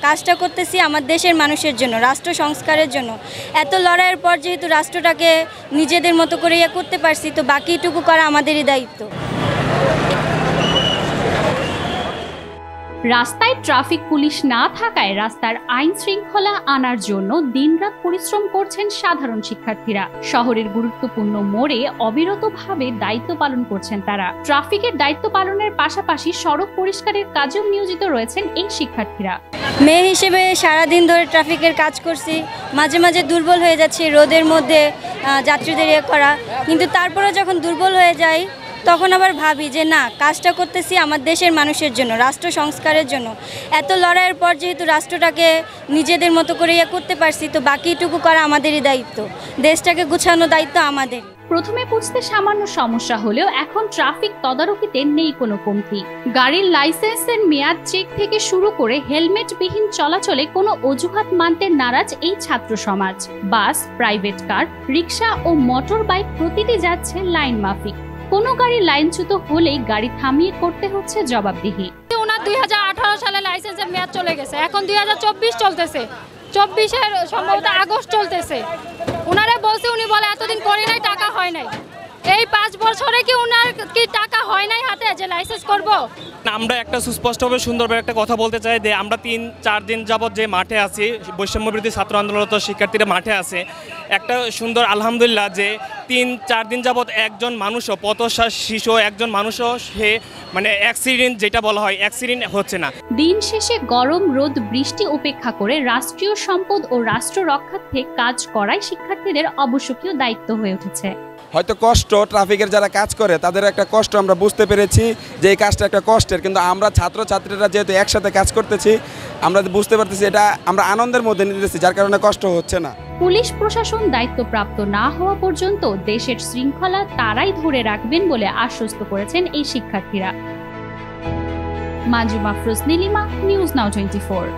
কাজটা করতেছি আমার দেশের মানুষের জন্য, রাষ্ট্র সংস্কারের জন্য। এত লড়াইয়ের পর যেহেতু রাষ্ট্রটাকে নিজেদের মতো করে করতে পারছি, তো বাকিটুকু করা আমাদেরই দায়িত্ব। রাস্তায় ট্রাফিক পুলিশ না থাকায় রাস্তার আইন শৃঙ্খলা আনার জন্য দিনরাত পরিশ্রম করছেন সাধারণ শিক্ষার্থীরা। শহরের গুরুত্বপূর্ণ মোড়ে অবিরতভাবে দায়িত্ব পালন করছেন তারা। ট্রাফিকের দায়িত্ব পালনের পাশাপাশি সড়ক পরিষ্কারের কাজেও নিয়োজিত রয়েছেন এই শিক্ষার্থীরা। মেয়ে হিসেবে সারাদিন ধরে ট্রাফিকের কাজ করছি, মাঝে মাঝে দুর্বল হয়ে যাচ্ছি রোদের মধ্যে যাত্রীদের করা, কিন্তু তারপরে যখন দুর্বল হয়ে যায় তখন আবার ভাবি যে না, কাজটা করতেছি আমার দেশের মানুষের জন্য, রাষ্ট্র সংস্কারের জন্য। এত লড়াইয়ের পর যেহেতু রাষ্ট্রটাকে নিজেদের মতো করে করতে পারছি, তো বাকিটুকু করা আমাদেরই দায়িত্ব। দেশটাকে গুছানো দায়িত্ব আমাদের। প্রথমে বুঝতে সামান্য সমস্যা হলেও এখন ট্রাফিক তদারকিতে নেই কোনো কমতি। গাড়ির লাইসেন্সের মেয়াদ চেক থেকে শুরু করে হেলমেটবিহীন চলাচলে কোনো অজুহাত মানতে নারাজ এই ছাত্র সমাজ। বাস, প্রাইভেট কার, রিক্সা ও মোটর বাইক প্রতিটি যাচ্ছে লাইন মাফিক। কোনো গাড়ি লাইনচ্যুত হলেই গাড়ি থামিয়ে করতে হচ্ছে জবাবদিহি। ওনার 2018 সালে লাইসেন্সের মেয়াদ চলে গেছে, এখন 2024 চলতেছে, 24-এর সম্ভবত আগস্ট চলতেছে। ওনারা বলছে, উনি বলে এতদিন করে নাই, টাকা হয় নাই। এই 5 বছরে কি ওনার কি টাকা হয় নাই হাতে যে লাইসেন্স করব? আমরা একটা সুস্পষ্টভাবে সুন্দরভাবে একটা কথা বলতে চাই যে আমরা 3-4 দিন যাবৎ যে মাঠে আছি, বৈষম্যবিরোধী ছাত্র আন্দোলনরত শিক্ষার্থীরা মাঠে আছে, একটা সুন্দর আলহামদুলিল্লাহ যে 3-4 দিন যাবৎ একজন মানুষও, পথশা শিশু একজন মানুষও সে মানে অ্যাক্সিডেন্ট যেটা বলা হয় অ্যাক্সিডেন্ট হচ্ছে না। দিন শেষে গরম, রোদ, বৃষ্টি উপেক্ষা করে রাষ্ট্রীয় সম্পদ ও রাষ্ট্র রক্ষার্থে কাজ করাই শিক্ষার্থীদের আবশ্যকীয় দায়িত্ব হয়ে উঠেছে। হয়তো কষ্ট, ট্রাফিকের যারা কাজ করে তাদের একটা কষ্ট আমরা বুঝতে পেরেছি যে এই কাজটা একটা কষ্টের, কিন্তু আমরা ছাত্রছাত্রীরা যেহেতু একসাথে কাজ করতেছি, আমরা বুঝতে পারতেছি এটা আমরা আনন্দের মধ্যে নিতেছি, যার কারণে কষ্ট হচ্ছে না। পুলিশ প্রশাসন দায়িত্বপ্রাপ্ত না হওয়া পর্যন্ত দেশের শৃঙ্খলা তারাই ধরে রাখবেন বলে আশ্বস্ত করেছেন এই শিক্ষার্থীরা। মাজুমা আফরোজ, নীলিমা, নিউজ নাও 24।